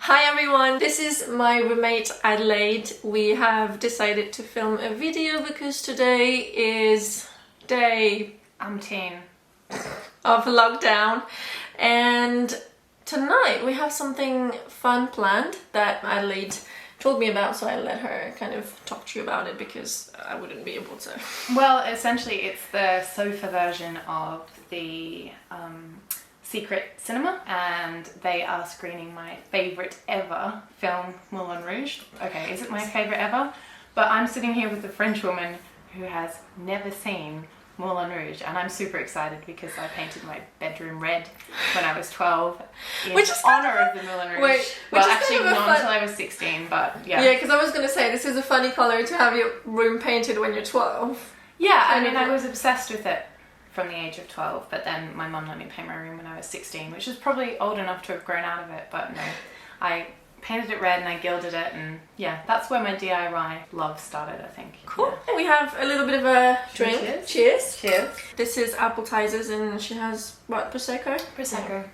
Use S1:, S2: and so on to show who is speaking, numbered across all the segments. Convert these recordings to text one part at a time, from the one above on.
S1: Hi everyone, this is my roommate Adelaide. We have decided to film a video because today is day
S2: umpteen
S1: of lockdown, and tonight we have something fun planned that Adelaide told me about, so I let her kind of talk to you about it because I wouldn't be able to.
S2: Well, essentially it's the sofa version of the Secret Cinema, and they are screening my favourite ever film, Moulin Rouge. Okay, is it my favourite ever? But I'm sitting here with a French woman who has never seen Moulin Rouge, and I'm super excited because I painted my bedroom red when I was 12 in honour of the Moulin Rouge.
S1: Wait,
S2: well, actually not until I was 16, but yeah.
S1: Yeah, because I was going to say, this is a funny colour to have your room painted when you're 12.
S2: Yeah, I mean, I was obsessed with it from the age of 12, but then my mum let me paint my room when I was 16, which is probably old enough to have grown out of it, but no. I painted it red and I gilded it, and yeah, that's where my DIY love started, I think.
S1: Cool.
S2: Yeah.
S1: We have a little bit of a drink.
S2: Cheers.
S1: Cheers.
S2: Cheers.
S1: This is appetizers, and she has, what, Prosecco?
S2: Prosecco.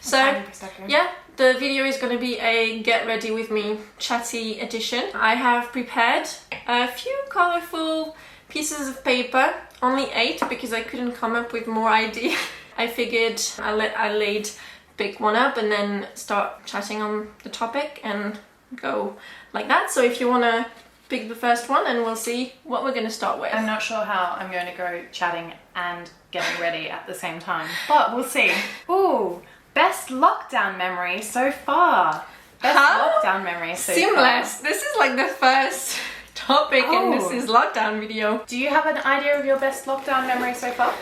S1: So,
S2: Prosecco.
S1: yeah, the video is going to be a get ready with me chatty edition. I have prepared a few colourful pieces of paper, only 8 because I couldn't come up with more ideas. I figured I'll let Adelaide pick one up and then start chatting on the topic and go like that. So if you want to pick the first one, and we'll see what we're going to start with.
S2: I'm not sure how I'm going to go chatting and getting ready at the same time, but we'll see. Ooh, best lockdown memory so far. Best lockdown memory so
S1: Seamless.
S2: far.
S1: This is like the first topic in this is lockdown video.
S2: Do you have an idea of your best lockdown memory so far?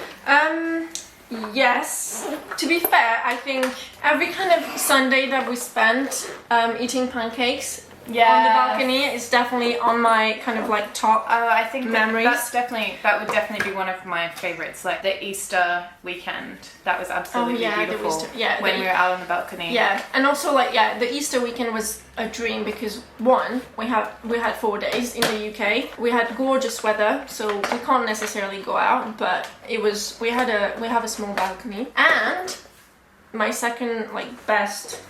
S1: Yes. To be fair, I think every kind of Sunday that we spent eating pancakes on the balcony is definitely on my kind of like top
S2: I think
S1: memories.
S2: That would definitely be one of my favourites, like the Easter weekend. That was absolutely beautiful. When we were out on the balcony.
S1: Yeah, and also like the Easter weekend was a dream because one, we had 4 days in the UK. We had gorgeous weather, so we can't necessarily go out, but we have a small balcony. And my second best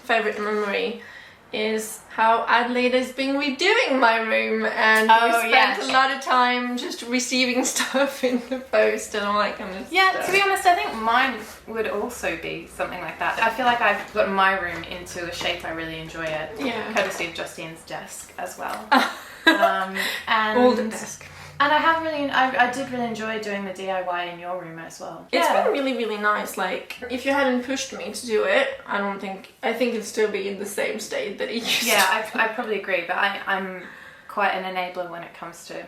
S1: favorite memory is how Adelaide has been redoing my room, and we spent a lot of time just receiving stuff in the post and all that kind of stuff.
S2: To be honest, I think mine would also be something like that. I feel like I've got my room into a shape I really enjoy it, courtesy of Justine's desk as well. And
S1: old desk.
S2: And I did really enjoy doing the DIY in your room as well.
S1: It's been really, really nice. Like, if you hadn't pushed me to do it, I think it'd still be in the same state that it used to.
S2: Yeah, I probably agree, but I'm quite an enabler when it comes to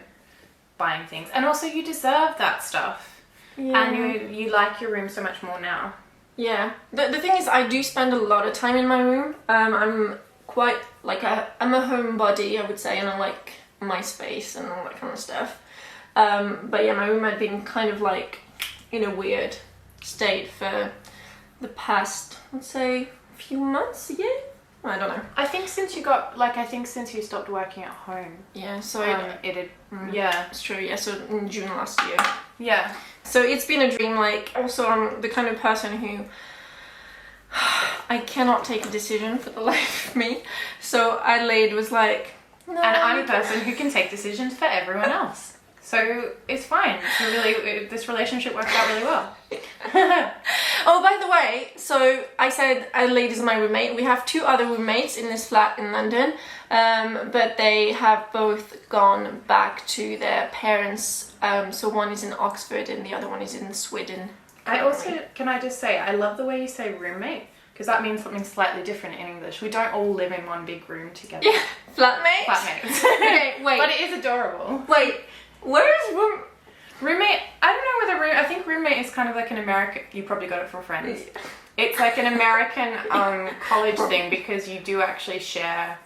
S2: buying things. And also, you deserve that stuff. Yeah. And you like your room so much more now. Yeah.
S1: The thing is, I do spend a lot of time in my room. I'm quite, I'm a homebody, I would say, and I like my space and all that kind of stuff. But yeah, my room had been kind of in a weird state for the past, let's say, few months, a year? I don't know.
S2: I think since you stopped working at home.
S1: Yeah, so
S2: it's
S1: true, yeah, so in June last year.
S2: Yeah. So
S1: it's been a dream, also I'm the kind of person who I cannot take a decision for the life of me. So Adelaide was like, no,
S2: and I'm a person who can take decisions for everyone else. So it's fine. This relationship worked out really well.
S1: Oh, by the way, so I said Adelaide is my roommate. We have 2 other roommates in this flat in London, but they have both gone back to their parents. So one is in Oxford and the other one is in Sweden.
S2: Can I just say, I love the way you say roommate, because that means something slightly different in English. We don't all live in one big room together.
S1: Yeah, flatmates?
S2: Flatmates.
S1: Okay, wait.
S2: But it is adorable.
S1: Wait, where is
S2: roommate? I don't know whether I think roommate is kind of like an American. You probably got it from Friends. It's like an American college thing because you do actually share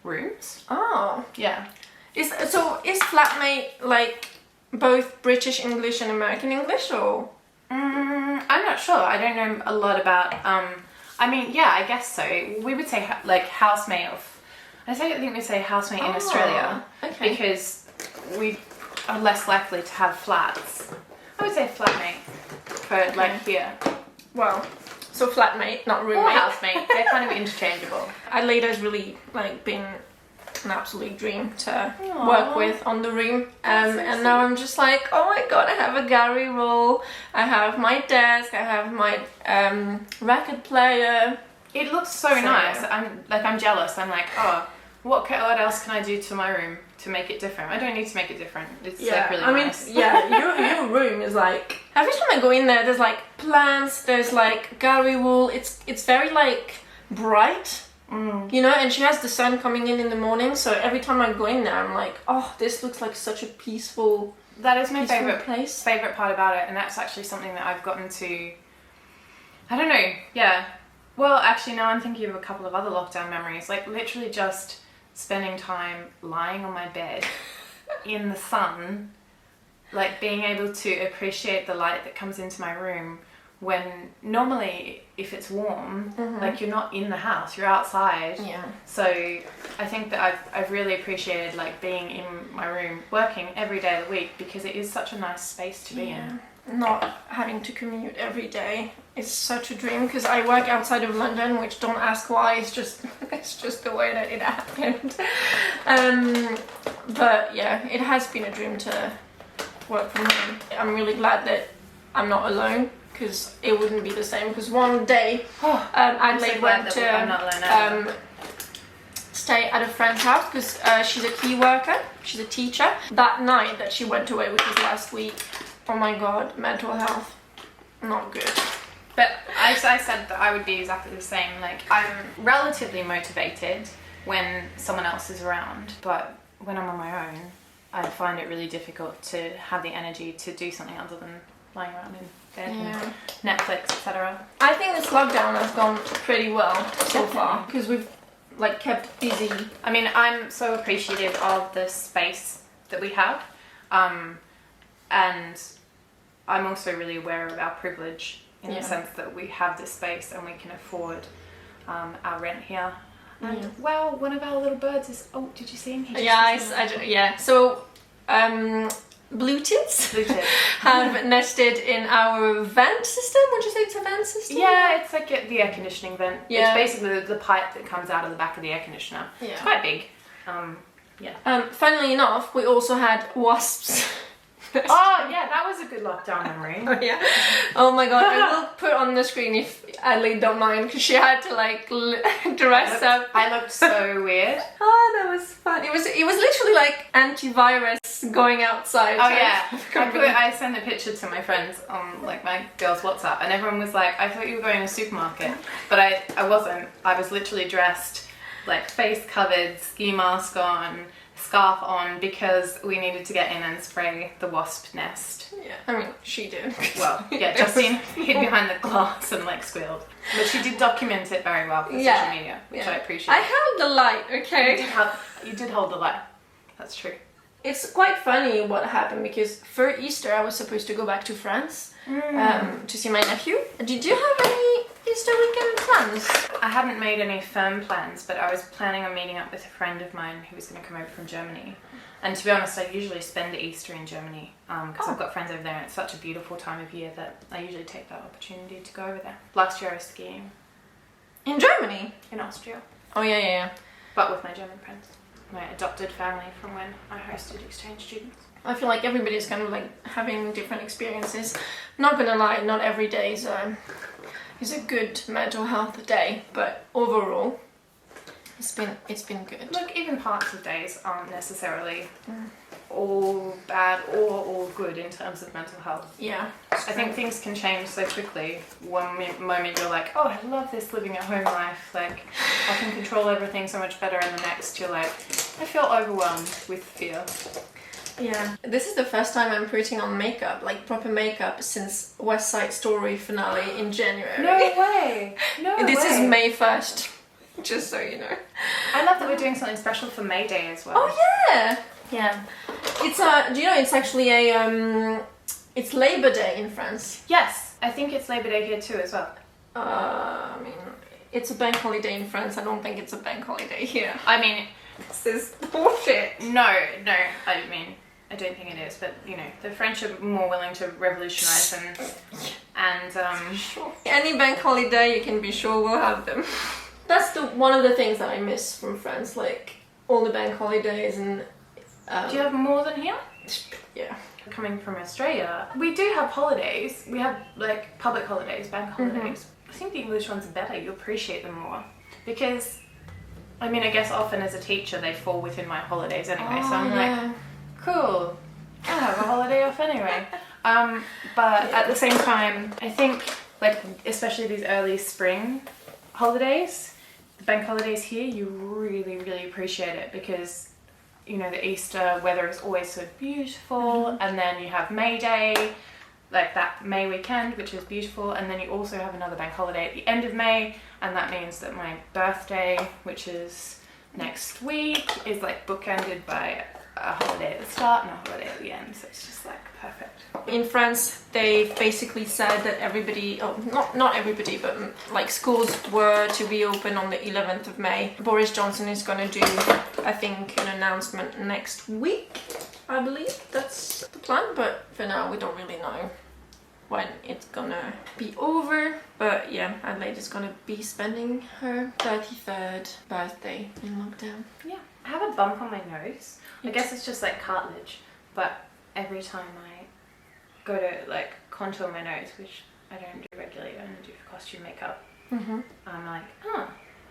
S2: rooms.
S1: Oh.
S2: Yeah.
S1: Is flatmate both British English and American English, or?
S2: I'm not sure. I don't know a lot about. I mean, yeah, I guess so. We would say housemate I think we say housemate in Australia, because we are less likely to have flats. I would say flatmate for here.
S1: Well, So flatmate, not
S2: Or
S1: roommate.
S2: housemate. They're kind of interchangeable.
S1: Adelaide has really like been an absolute dream to
S2: Aww.
S1: work with on the room.
S2: That's so
S1: And now I'm just like, oh my god, I have a gallery roll, I have my desk, I have my record player.
S2: It looks so
S1: So,
S2: nice.
S1: yeah.
S2: I'm jealous. I'm like, oh, what else can I do to my room to make it different? I don't need to make it different. It's like really nice.
S1: Your room is like, every time I go in there, there's like plants, there's like gallery wall. It's very like bright, you know. And she has the sun coming in the morning, so every time I go in there, I'm like, oh, this looks like such a peaceful.
S2: That is my
S1: peaceful
S2: favorite
S1: place.
S2: favorite part about it, and that's actually something that I've gotten to. I don't know. Yeah. Well, actually, now I'm thinking of a couple of other lockdown memories. Like literally just spending time lying on my bed in the sun, like being able to appreciate the light that comes into my room when normally if it's warm, like you're not in the house, you're outside.
S1: Yeah.
S2: So I think that I've really appreciated like being in my room working every day of the week because it is such a nice space to be in.
S1: Not having to commute every day is such a dream because I work outside of London, which don't ask why, it's just the way that it happened. But yeah, it has been a dream to work from home. I'm really glad that I'm not alone because it wouldn't be the same. Because one day Adelaide went to stay at a friend's house because she's a key worker, she's a teacher. That night that she went away, which was last week, oh my god, mental health, not good.
S2: But I said that I would be exactly the same. Like, I'm relatively motivated when someone else is around, but when I'm on my own, I find it really difficult to have the energy to do something other than lying around in bed and Netflix, etc.
S1: I think this lockdown has gone pretty well so far because we've like kept busy.
S2: I mean, I'm so appreciative of the space that we have, and I'm also really aware of our privilege in the sense that we have this space and we can afford our rent here. And well, one of our little birds is. Oh, did you see him?
S1: So, blue tits have nested in our vent system. Would you say it's a vent system?
S2: Yeah, it's like the air conditioning vent.
S1: Yeah.
S2: It's basically the pipe that comes out of the back of the air conditioner.
S1: Yeah.
S2: It's quite big.
S1: Funnily enough, we also had wasps.
S2: Oh yeah, that was a good lockdown memory.
S1: Oh yeah. Oh my god, I will put on the screen if Adelaide don't mind because she had to like dress up.
S2: I looked so weird.
S1: Oh, that was fun. It was literally like antivirus going outside.
S2: Oh yeah. I sent a picture to my friends on like my girls' WhatsApp, and everyone was like, "I thought you were going to a supermarket," but I wasn't. I was literally dressed like face covered, ski mask on, scarf on, because we needed to get in and spray the wasp nest.
S1: Yeah, I mean, she did.
S2: Well, yeah, Justine hid behind the glass and like squealed. But she did document it very well for social media, which I appreciate.
S1: I held the light, okay?
S2: You did hold the light. That's true.
S1: It's quite funny what happened because for Easter I was supposed to go back to France to see my nephew. Did you have any Easter weekend plans?
S2: I hadn't made any firm plans, but I was planning on meeting up with a friend of mine who was going to come over from Germany. And to be honest, I usually spend Easter in Germany because I've got friends over there and it's such a beautiful time of year that I usually take that opportunity to go over there. Last year I was skiing.
S1: In Germany?
S2: In Austria.
S1: Oh yeah.
S2: But with my German friends. My adopted family from when I hosted exchange students.
S1: I feel like everybody's kind of like having different experiences. Not gonna lie, not every day is a good mental health day, but overall it's been good.
S2: Look, even parts of days aren't necessarily all bad or all good in terms of mental health.
S1: Yeah.
S2: I think things can change so quickly. One moment you're like, oh, I love this living at home life, like I can control everything so much better, and the next you're like, I feel overwhelmed with fear.
S1: Yeah. This is the first time I'm putting on makeup, like proper makeup, since West Side Story finale in January.
S2: No way!
S1: This is May 1st, just so you know.
S2: I love that we're doing something special for May Day as well.
S1: Oh yeah! Yeah. It's do you know it's actually it's Labor Day in France.
S2: Yes, I think it's Labor Day here too as well.
S1: I mean, it's a bank holiday in France. I don't think it's a bank holiday here.
S2: I mean,
S1: this is bullshit.
S2: No, I mean, I don't think it is, but you know, the French are more willing to revolutionise and
S1: Sure. Any bank holiday, you can be sure we'll have them. That's one of the things that I miss from France, like all the bank holidays and.
S2: Do you have more than here?
S1: Yeah.
S2: Coming from Australia, we do have holidays. We have like public holidays, bank holidays. I think the English ones are better. You appreciate them more because, I mean, I guess often as a teacher they fall within my holidays anyway. So I'm like, cool, I have a holiday off anyway. But at the same time, I think like especially these early spring holidays, the bank holidays here, you really, really appreciate it because. You know, the Easter weather is always so beautiful, and then you have May Day, like that May weekend, which is beautiful, and then you also have another bank holiday at the end of May, and that means that my birthday, which is next week, is like bookended by a holiday at the start and a holiday at the end, so it's just like perfect.
S1: In France, they basically said that everybody, not everybody, but like schools were to reopen on the 11th of May. Boris Johnson is going to do, I think, an announcement next week, I believe. That's the plan, but for now we don't really know when it's gonna be over. But yeah, Adelaide is gonna be spending her 33rd birthday in lockdown.
S2: Yeah, I have a bump on my nose. I guess it's just like cartilage, but every time I go to like contour my nose, which I don't do regularly, I only do for costume makeup, I'm like,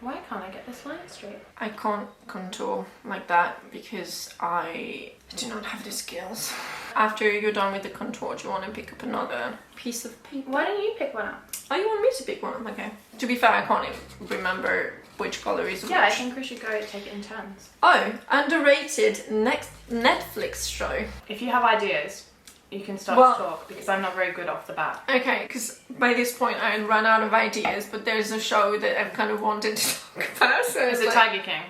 S2: why can't I get this line straight?
S1: I can't contour like that because I do not have the skills. After you're done with the contour, do you want to pick up another piece of paper?
S2: Why don't you pick one up?
S1: Oh, you want me to pick one up? Okay. To be fair, I can't even remember which colour is which.
S2: Yeah, I think we should go take it in turns.
S1: Oh, underrated next Netflix show.
S2: If you have ideas, you can start to talk because I'm not very good off the bat.
S1: Okay, because by this point I had run out of ideas, but there's a show that I've kind of wanted to talk about. So
S2: is it like, Tiger King?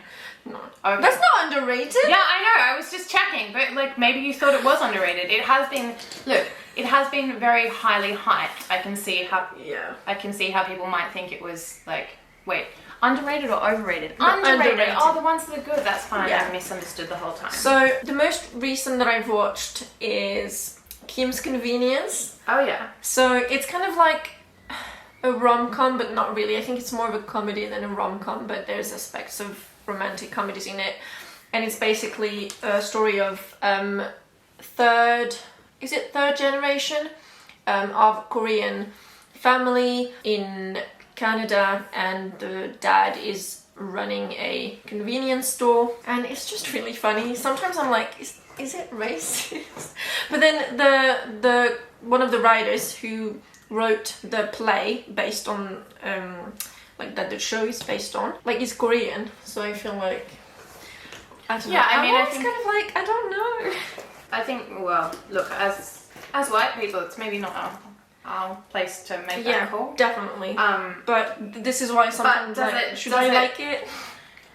S1: No.
S2: Okay.
S1: That's not underrated.
S2: Yeah, I know. I was just checking, but like maybe you thought it was underrated. It has been. Look, it has been very highly hyped. I can see how. Yeah. I can see how people might think it was like. Wait, underrated or overrated? Underrated. Oh, the ones that are good. That's fine. Yeah. I misunderstood the whole time.
S1: So the most recent that I've watched is Kim's Convenience.
S2: Oh yeah.
S1: So it's kind of like a rom-com, but not really. I think it's more of a comedy than a rom-com, but there's aspects of romantic comedies in it, and it's basically a story of third generation of Korean family in Canada, and the dad is running a convenience store, and it's just really funny. Sometimes I'm like, is it racist? But then the one of the writers who wrote the play based on like that the show is based on, like, is Korean, so I feel like I don't know.
S2: I mean, I think
S1: kind of like I don't know.
S2: I think, well, look, as white people, it's maybe not our place to make that call.
S1: Definitely. But this is why sometimes should I like it?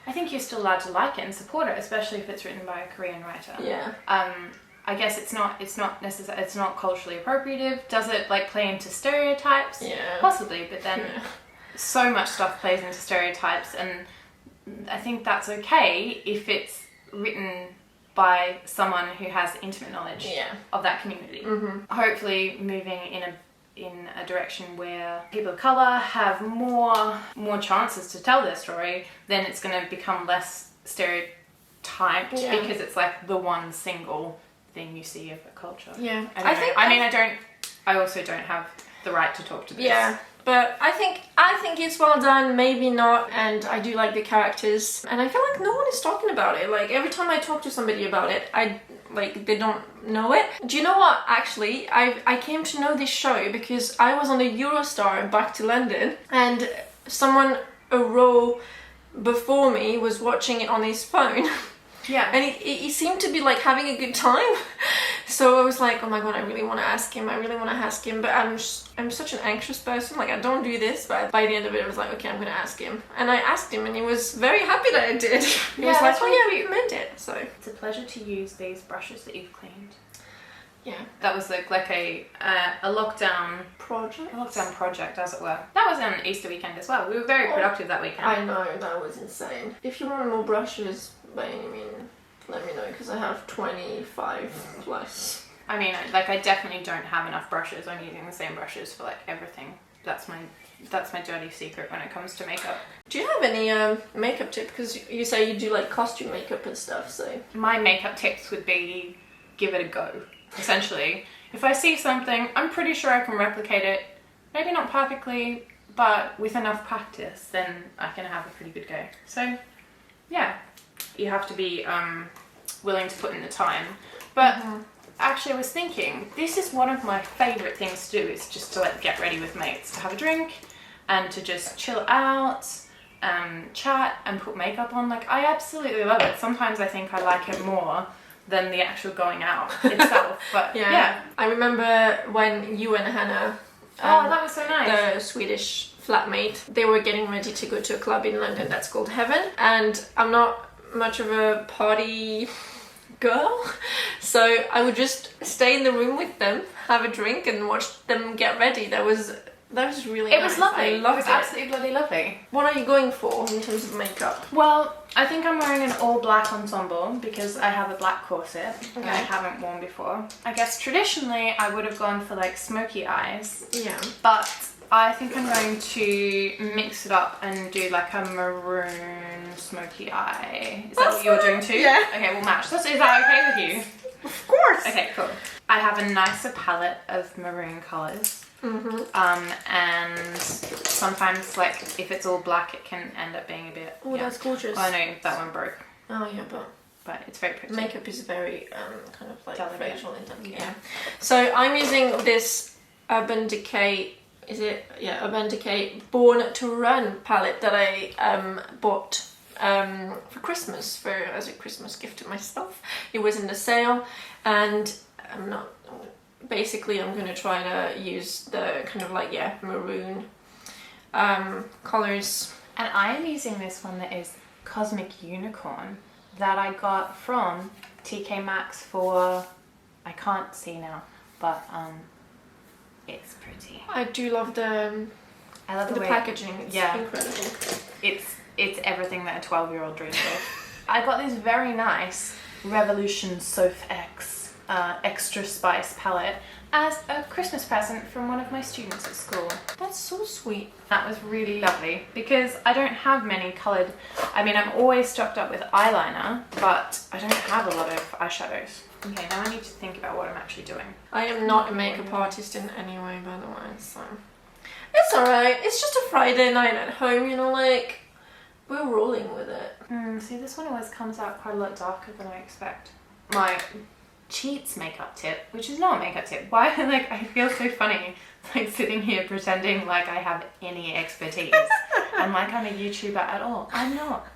S2: I think you're still allowed to like it and support it, especially if it's written by a Korean writer.
S1: Yeah.
S2: I guess it's not necessary. It's not culturally appropriative. Does it like play into stereotypes?
S1: Yeah.
S2: Possibly, but then so much stuff plays into stereotypes, and I think that's okay if it's written by someone who has intimate knowledge of that community. Hopefully, moving in a direction where people of colour have more chances to tell their story, then it's going to become less stereotyped because it's like the one single thing you see of a culture.
S1: Yeah,
S2: I also don't have the right to talk to this.
S1: Yeah, but I think it's well done, maybe not, and I do like the characters, and I feel like no one is talking about it. Like, every time I talk to somebody about it, they don't know it. Do you know what, actually, I came to know this show because I was on the Eurostar back to London, and someone a row before me was watching it on his phone.
S2: Yeah.
S1: And he seemed to be like having a good time. So I was like, oh my god, I really want to ask him. But I'm such an anxious person. Like, I don't do this. But by the end of it, I was like, okay, I'm going to ask him. And I asked him, and he was very happy that I did. He was like, oh yeah, we recommend it. So
S2: it's a pleasure to use these brushes that you've cleaned.
S1: Yeah.
S2: That was like a lockdown project. A lockdown project, as it were. That was on Easter weekend as well. We were very productive that weekend.
S1: I know, that was insane. If you want more brushes, by any means,
S2: let me know because I have 25 plus.
S3: I mean, like, I definitely don't have enough brushes. I'm using the same brushes for like everything. That's my dirty secret when it comes to makeup.
S1: Do you have any makeup tip? Because you say you do like costume makeup and stuff, so...
S3: My makeup tips would be give it a go, essentially. If I see something, I'm pretty sure I can replicate it. Maybe not perfectly, but with enough practice, then I can have a pretty good go. So, yeah, you have to be willing to put in the time. But actually, I was thinking, this is one of my favourite things to do, is just to like get ready with mates, to have a drink and to just chill out, chat and put makeup on. Like, I absolutely love it. Sometimes I think I like it more than the actual going out itself. But yeah.
S1: I remember when you and Hannah,
S3: oh, that was so nice.
S1: the Swedish flatmate, they were getting ready to go to a club in London that's called Heaven, and I'm not much of a party girl, so I would just stay in the room with them, have a drink and watch them get ready. That was really nice.
S3: It was lovely.
S1: I loved
S3: it was absolutely bloody lovely.
S1: What are you going for in terms of makeup?
S3: Well, I think I'm wearing an all black ensemble because I have a black corset that I haven't worn before. I guess traditionally I would have gone for like smoky eyes.
S1: Yeah.
S3: But I think I'm going to mix it up and do like a maroon smoky eye. Is that what you're doing too?
S1: Yeah.
S3: Okay, we'll match. Is that okay with you?
S1: Of course.
S3: Okay, cool. I have a nicer palette of maroon colours. And sometimes, like, if it's all black, it can end up being a bit...
S1: Oh, that's gorgeous.
S3: Well, I know that one broke.
S1: Oh, yeah,
S3: But it's very pretty.
S1: makeup is very kind of like
S3: Delicate.
S1: facial and delicate. Yeah. So I'm using this Urban Decay, Urban Decay Born to Run palette that I bought for Christmas, as a Christmas gift to myself. It was in the sale, and basically I'm going to try to use the kind of like, maroon colours.
S3: And I am using this one that is Cosmic Unicorn that I got from TK Maxx for, I can't see now, but it's pretty.
S1: I do love the
S3: way
S1: packaging. It's incredible.
S3: It's everything that a 12-year-old dreams of. I got this very nice Revolution Soph X Extra Spice palette as a Christmas present from one of my students at school.
S1: That's so sweet.
S3: That was really lovely because I don't have many coloured... I mean, I'm always stocked up with eyeliner, but I don't have a lot of eyeshadows. Okay, now I need to think about what I'm actually doing.
S1: I am not a makeup artist in any way, by the way, so... It's alright. It's just a Friday night at home, you know, like... We're rolling with it.
S3: See, this one always comes out quite a lot darker than I expect. My cheats makeup tip, which is not a makeup tip. Why, like, I feel so funny, like, sitting here pretending like I have any expertise. And like I'm a YouTuber at all. I'm not.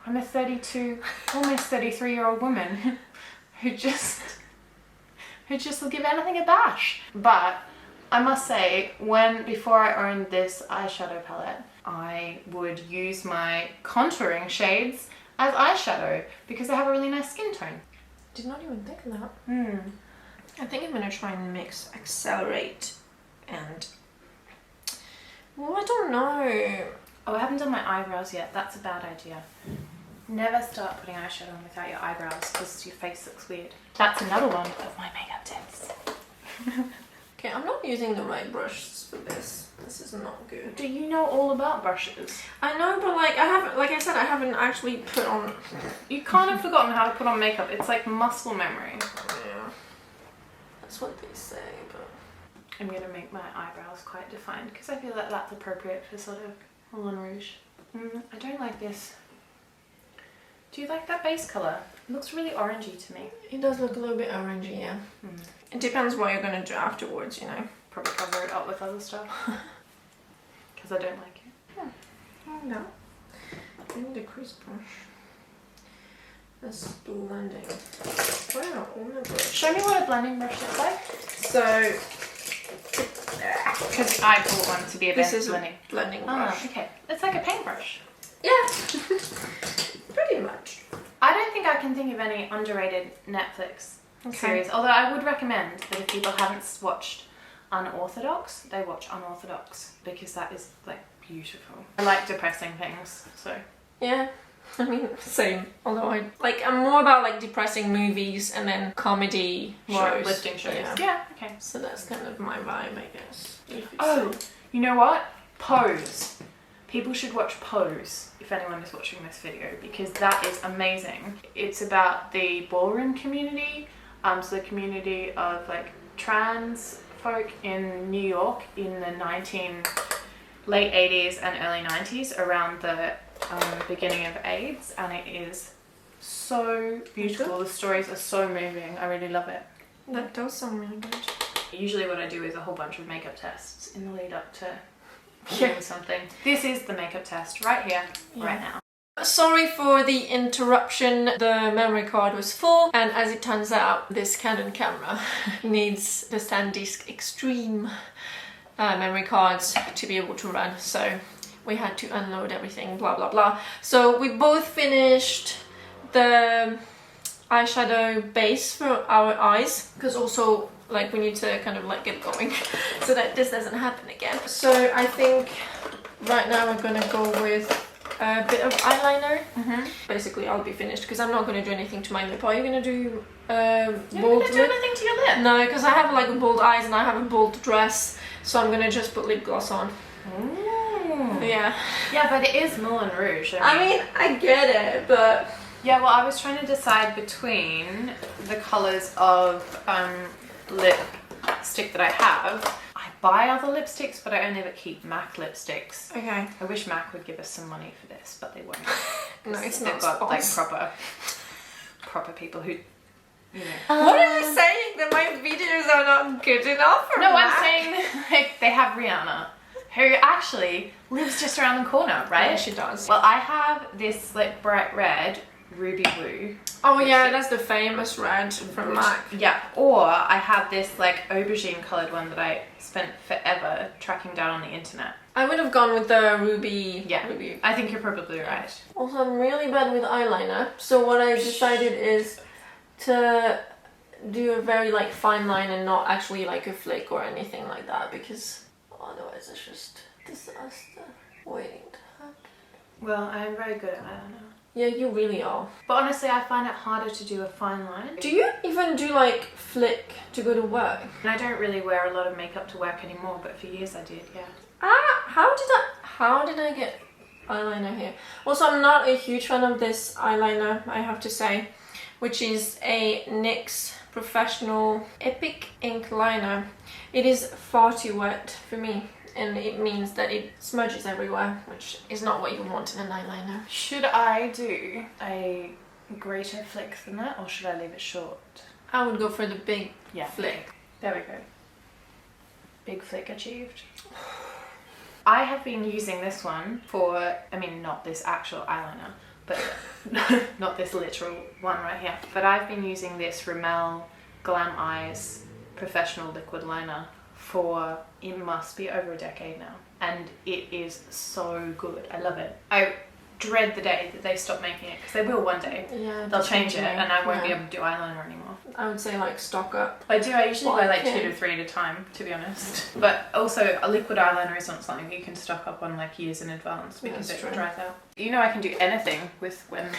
S3: I'm a 32, almost 33-year-old woman who just will give anything a bash. But I must say, before I owned this eyeshadow palette, I would use my contouring shades as eyeshadow because they have a really nice skin tone.
S1: Did not even think of that. I think I'm gonna try and mix Accelerate and... Well, I don't know.
S3: Oh, I haven't done my eyebrows yet. That's a bad idea. Never start putting eyeshadow on without your eyebrows because your face looks weird. That's another one of my makeup tips.
S1: Okay, I'm not using the right brushes for this. This is not good.
S3: Do you know all about brushes?
S1: I know, but like I said, I haven't actually put on...
S3: You can't have forgotten how to put on makeup. It's like muscle memory.
S1: Yeah. That's what they say, but...
S3: I'm going to make my eyebrows quite defined because I feel that that's appropriate for sort of Moulin Rouge. I don't like this. Do you like that base colour? It looks really orangey to me.
S1: It does look a little bit orangey, yeah. It depends what you're going to do afterwards, you know.
S3: Probably cover it up with other stuff. Because I don't like it.
S1: Oh no. I need a crease brush. That's blending. Wow, oh my gosh.
S3: Show me what a blending brush looks like.
S1: So...
S3: Because I bought one to be a
S1: This is
S3: blending.
S1: a blending brush.
S3: Oh, okay. It's like a paintbrush.
S1: Yeah. Pretty much.
S3: I don't think I can think of any underrated Netflix series, although I would recommend that if people haven't watched Unorthodox, they watch Unorthodox because that is like beautiful. I like depressing things, so
S1: yeah. I mean, same. Although I'm more about like depressing movies and then comedy
S3: More
S1: shows.
S3: uplifting shows.
S1: Yeah.
S3: Yeah, okay.
S1: So that's kind of my vibe, I guess.
S3: Oh, you know what? Pose. People should watch Pose if anyone is watching this video, because that is amazing. It's about the ballroom community, so the community of like trans folk in New York in the late 80s and early 90s around the beginning of AIDS, and it is so beautiful. The stories are so moving. I really love it.
S1: That does sound really good.
S3: Usually what I do is a whole bunch of makeup tests in the lead up to
S1: Yeah.
S3: doing something. This is the makeup test right here, right now.
S1: Sorry for the interruption. The memory card was full, and as it turns out, this Canon camera needs the SanDisk Extreme memory cards to be able to run, so we had to unload everything, blah blah blah. So we both finished the eyeshadow base for our eyes, because also like we need to kind of like get going so that this doesn't happen again. So I think right now we're gonna go with a bit of eyeliner. Basically I'll be finished because I'm not gonna do anything to my lip. Are you gonna do bold
S3: You're
S1: lip?
S3: gonna do anything to your lip?
S1: No, because I have like bold eyes and I have a bold dress, so I'm gonna just put lip gloss on. Yeah.
S3: Yeah, but it is Moulin Rouge.
S1: I mean, I get it, but
S3: yeah, well, I was trying to decide between the colours of lipstick that I have. I buy other lipsticks, but I only ever keep MAC lipsticks.
S1: okay.
S3: I wish MAC would give us some money for this, but they won't.
S1: No, it's
S3: They've
S1: not
S3: got like
S1: sponsor.
S3: proper people who, you know.
S1: What are you saying? That my videos are not good enough for
S3: No,
S1: Mac?
S3: I'm saying like they have Rihanna, who actually lives just around the corner, right?
S1: Yeah, she does.
S3: Well, I have this like bright red ruby blue.
S1: Oh yeah, that's the famous red from MAC.
S3: Yeah. Or I have this like aubergine coloured one that I spent forever tracking down on the internet.
S1: I would have gone with the ruby.
S3: Yeah.
S1: Ruby.
S3: I think you're probably right.
S1: Also, I'm really bad with eyeliner, so what I decided is to do a very like fine line and not actually like a flick or anything like that, because otherwise it's just disaster waiting to happen.
S3: Well, I'm very good at eyeliner.
S1: Yeah, you really are.
S3: But honestly, I find it harder to do a fine line.
S1: Do you even do like flick to go to work?
S3: And I don't really wear a lot of makeup to work anymore, but for years I did, yeah.
S1: How did I get eyeliner here? Also, I'm not a huge fan of this eyeliner, I have to say, which is a NYX Professional Epic Ink Liner. It is far too wet for me, and it means that it smudges everywhere, which is not what you want in an eyeliner.
S3: Should I do a greater flick than that, or should I leave it short?
S1: I would go for the big flick.
S3: There we go. Big flick achieved. I have been using this one for, I mean, not this actual eyeliner, but not this literal one right here. But I've been using this Rimmel Glam Eyes Professional Liquid Liner for, it must be over a decade now. And it is so good. I love it. I dread the day that they stop making it, because they will one day.
S1: Yeah,
S3: they'll change it and I won't be able to do eyeliner anymore.
S1: I would say like stock up.
S3: I do, I usually
S1: Well,
S3: buy like
S1: okay.
S3: 2 to 3 at a time, to be honest. But also a liquid eyeliner is not something you can stock up on like years in advance, because
S1: That's
S3: it
S1: true.
S3: dries out. You know, I can do anything with when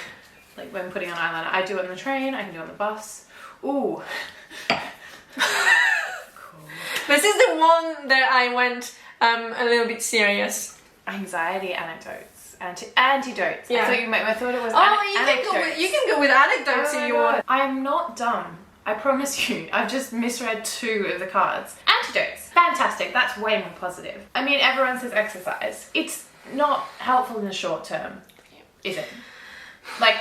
S3: putting on eyeliner. I do it on the train, I can do it on the bus. Ooh. Cool.
S1: This is the one that I went a little bit serious.
S3: Anxiety anecdotes. Antidotes.
S1: Yeah.
S3: I thought it was
S1: Oh, you can go with anecdotes if you want.
S3: I am not dumb. I promise you. I've just misread 2 of the cards. Antidotes. Fantastic. That's way more positive. I mean, everyone says exercise. It's not helpful in the short term, is it? Like,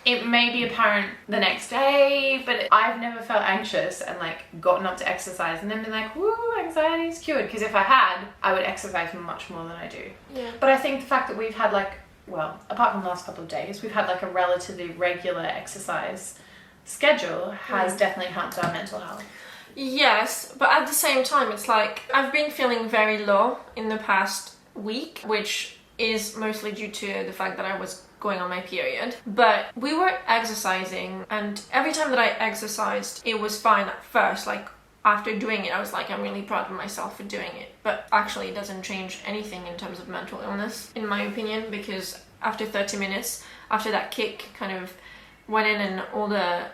S3: it may be apparent the next day, but I've never felt anxious and like gotten up to exercise and then been like, woo, anxiety's cured. Because if I had, I would exercise much more than I do.
S1: Yeah.
S3: But I think the fact that we've had like, well, apart from the last couple of days, we've had like a relatively regular exercise schedule has definitely helped our mental health.
S1: Yes, but at the same time, it's like I've been feeling very low in the past week, which is mostly due to the fact that I was going on my period. But we were exercising, and every time that I exercised, it was fine at first. Like after doing it, I was like, I'm really proud of myself for doing it. But actually, it doesn't change anything in terms of mental illness, in my opinion, because after 30 minutes, after that kick kind of went in and all the,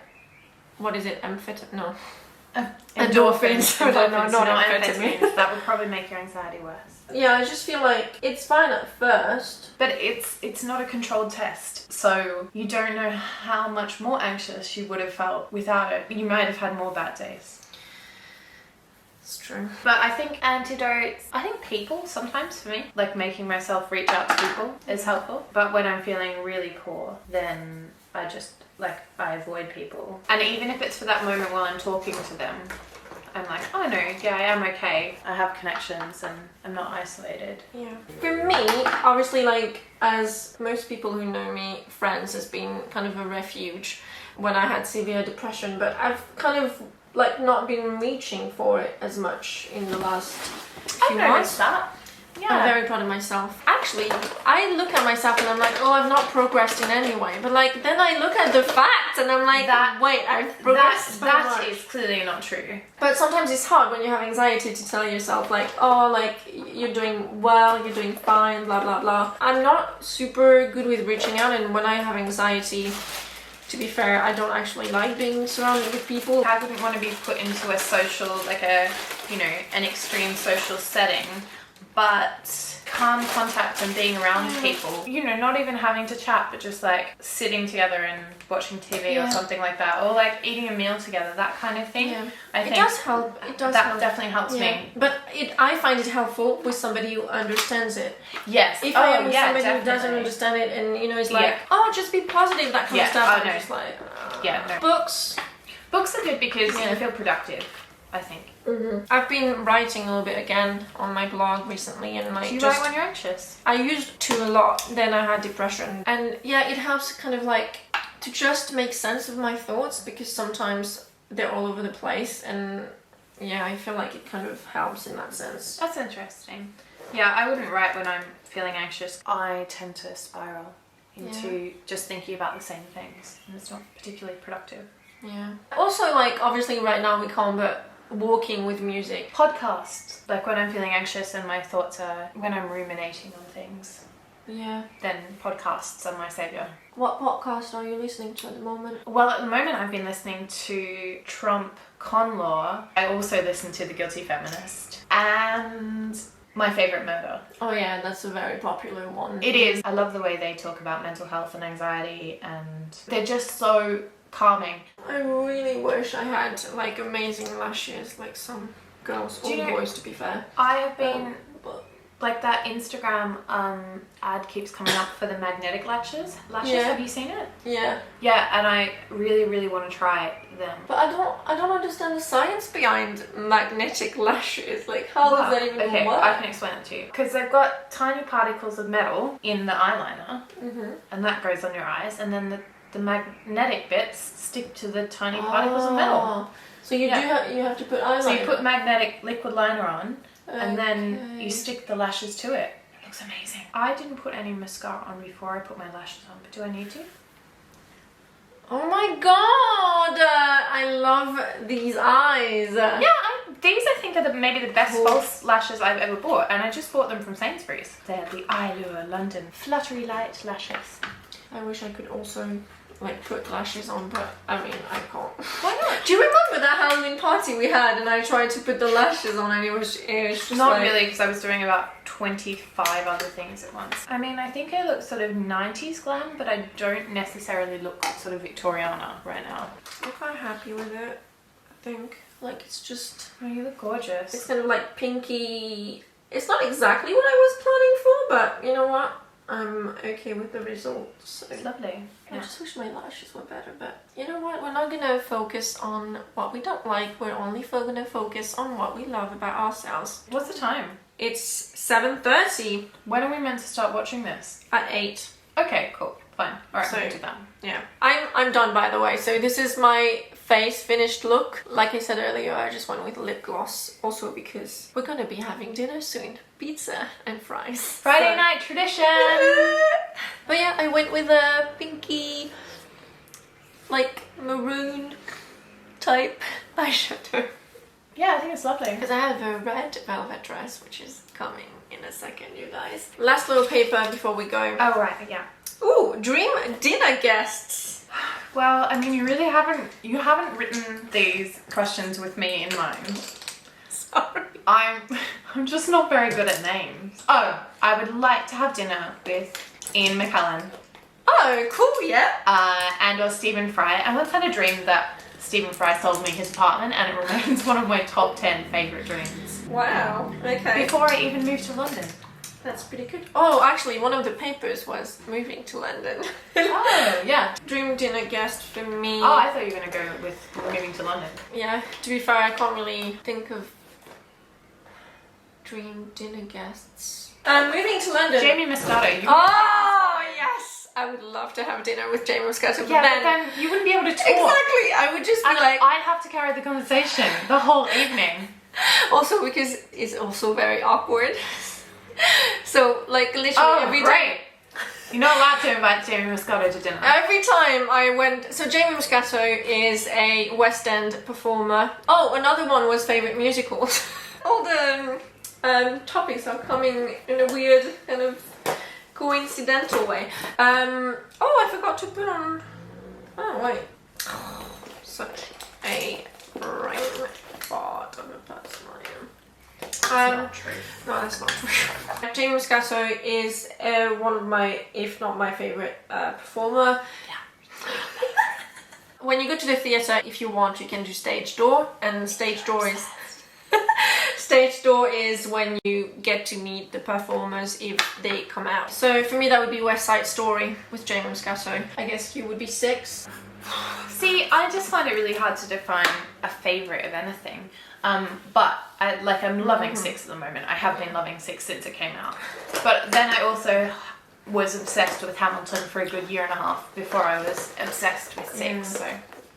S1: what is it, endorphins.
S2: Endorphins,
S1: No, not
S2: amphetamines. That would probably make your anxiety worse.
S1: Yeah, I just feel like it's fine at first.
S2: But it's not a controlled test, so you don't know how much more anxious you would have felt without it. You might have had more bad days.
S1: It's true.
S2: But I think antidotes, I think people sometimes for me, like making myself reach out to people is helpful. But when I'm feeling really poor, then I just, like, I avoid people. And even if it's for that moment while I'm talking to them, I'm like, oh no, yeah, I am okay. I have connections and I'm not isolated.
S1: Yeah. For me, obviously, like, as most people who know me, Friends has been kind of a refuge when I had severe depression, but I've kind of, like, not been reaching for it as much in the last few months.
S2: That. Yeah.
S1: I'm very proud of myself. Actually, I look at myself and I'm like, oh, I've not progressed in any way. But like, then I look at the facts and I'm like, wait, I've progressed so
S2: that
S1: much.
S2: is clearly not true.
S1: But sometimes it's hard when you have anxiety to tell yourself like, oh, like, you're doing well, you're doing fine, blah, blah, blah. I'm not super good with reaching out, and when I have anxiety, to be fair, I don't actually like being surrounded with people.
S2: I wouldn't want to be put into a social, like a, you know, an extreme social setting, but calm contact and being around people, you know, not even having to chat, but just like sitting together and watching TV or something like that, or like eating a meal together, that kind of thing.
S1: Yeah.
S2: I think
S1: it does help. It does
S2: that
S1: help.
S2: definitely helps me.
S1: But I find it helpful with somebody who understands it.
S2: Yes.
S1: If I am with somebody
S2: definitely.
S1: who doesn't understand it and, you know, it's like, oh, just be positive, that kind of stuff. I'm just like,
S2: no.
S1: Books.
S2: Books are good because you feel productive, I think.
S1: Mm-hmm. I've been writing a little bit again on my blog recently, and like,
S2: do you write when you're anxious?
S1: I used to a lot. Then I had depression, and yeah, it helps kind of like to just make sense of my thoughts, because sometimes they're all over the place, and yeah, I feel like it kind of helps in that sense.
S2: That's interesting. Yeah, I wouldn't write when I'm feeling anxious. I tend to spiral into just thinking about the same things, and it's not particularly productive.
S1: Yeah. Also, like, obviously right now we can't, but walking with music.
S2: Podcasts, like when I'm feeling anxious and my thoughts are, when I'm ruminating on things.
S1: Yeah.
S2: Then podcasts are my saviour.
S1: What podcast are you listening to at the moment?
S2: Well, at the moment I've been listening to Trump Con Law. I also listen to The Guilty Feminist and My Favourite Murder.
S1: Oh yeah, that's a very popular one.
S2: It is. I love the way they talk about mental health and anxiety, and they're just so calming.
S1: I really wish I had like amazing lashes like some girls or boys, to be fair.
S2: I have been like that Instagram ad keeps coming up for the magnetic lashes. Have you seen it?
S1: Yeah.
S2: Yeah, and I really want to try them.
S1: But I don't understand the science behind magnetic lashes. Like, how does that even work?
S2: I can explain it to you. Because they've got tiny particles of metal in the eyeliner, and that goes on your eyes, and then the magnetic bits stick to the tiny particles of metal. So you have to put eyeliner. So you put magnetic liquid liner on, and then you stick the lashes to it. It looks amazing. I didn't put any mascara on before I put my lashes on, but do I need to?
S1: Oh my god! I love these eyes.
S2: Yeah, these I think are maybe the best false lashes I've ever bought, and I just bought them from Sainsbury's. They're the Eyelure London Fluttery Light Lashes.
S1: I wish I could also like put lashes on, but I mean, I can't.
S2: Why not?
S1: Do you remember that Halloween party we had and I tried to put the lashes on and it was just
S2: not
S1: like...
S2: really, because I was doing about 25 other things at once. I mean, I think I look sort of 90s glam, but I don't necessarily look sort of Victoriana right now.
S1: I'm quite happy with it, I think. Like, it's just...
S2: Oh, you look gorgeous.
S1: It's kind of like pinky... It's not exactly what I was planning for, but you know what? I'm okay with the results. So.
S2: It's lovely.
S1: I just wish my lashes were better, but you know what? We're not gonna focus on what we don't like. We're only gonna focus on what we love about ourselves.
S2: What's the time?
S1: It's 7:30.
S2: When are we meant to start watching this?
S1: At 8.
S2: Okay, cool. Fine. Alright,
S1: So,
S2: we'll do that.
S1: Yeah. I'm done, by the way. So this is my face finished look. Like I said earlier, I just went with lip gloss. Also because we're gonna be having dinner soon. Pizza and fries.
S2: Friday night tradition!
S1: But yeah, I went with a pinky, like maroon type eyeshadow.
S2: Yeah, I think it's lovely.
S1: Because I have a red velvet dress, which is coming in a second, you guys. Last little paper before we go.
S2: Oh, right, yeah.
S1: Ooh, dream dinner guests.
S2: Well, I mean, you haven't written these questions with me in mind.
S1: Sorry.
S2: I'm just not very good at names. Oh, I would like to have dinner with Ian McKellen.
S1: Oh, cool, yeah.
S2: And or Stephen Fry. I once had a dream that Stephen Fry sold me his apartment, and it remains one of my top 10 favourite dreams.
S1: Wow, okay.
S2: Before I even moved to London.
S1: That's pretty good. Oh, actually, one of the papers was moving to London.
S2: Oh, yeah.
S1: Dream dinner guest for me.
S2: Oh, I thought you were going to go with moving to London.
S1: Yeah, to be fair, I can't really think of dream dinner guests. Moving to London.
S2: Jamie Moscato.
S1: Oh, yes! I would love to have dinner with Jamie Moscato, but
S2: then you wouldn't be able to talk.
S1: Exactly, I would just be like...
S2: I'd have to carry the conversation the whole evening.
S1: Also because it's also very awkward. So, like, literally every time...
S2: You're not allowed to invite Jamie Moscato to dinner.
S1: Every time I went... So Jamie Moscato is a West End performer. Oh, another one was favourite musicals. All the topics are coming in a weird kind of coincidental way. Oh, I forgot to put on... Oh, wait. Such a brain fart of a person I am.
S2: Not true.
S1: No, that's not true. Jamie Moscato is one of my, if not my favourite performer. Yeah. When you go to the theatre, if you want, you can do stage door, and stage door is stage door is when you get to meet the performers if they come out. So for me, that would be West Side Story with Jamie Moscato. I guess you would be 6.
S2: See, I just find it really hard to define a favourite of anything. But I'm loving 6 at the moment. I have been loving 6 since it came out. But then I also was obsessed with Hamilton for a good year and a half before I was obsessed with 6. So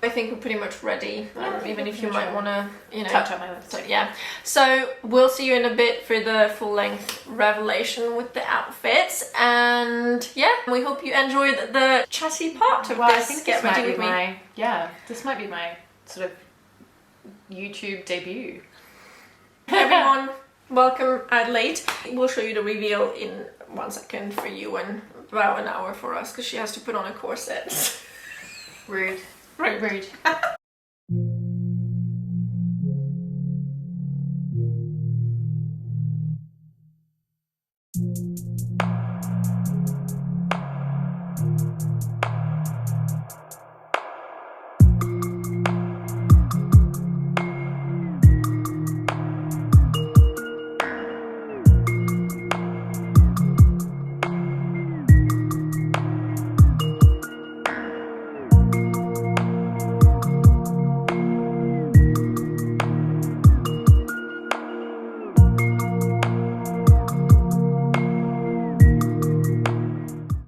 S1: I think we're pretty much ready, even if you might want to,
S2: touch on my list.
S1: So, yeah. So we'll see you in a bit for the full-length revelation with the outfits, and yeah, we hope you enjoyed the chatty part of this.
S2: I think
S1: Get
S2: this
S1: ready
S2: might
S1: with
S2: be
S1: me.
S2: this might be my sort of YouTube debut.
S1: Everyone, welcome Adelaide. We'll show you the reveal in 1 second for you and about an hour for us because she has to put on a corset.
S2: Rude.
S1: Rude.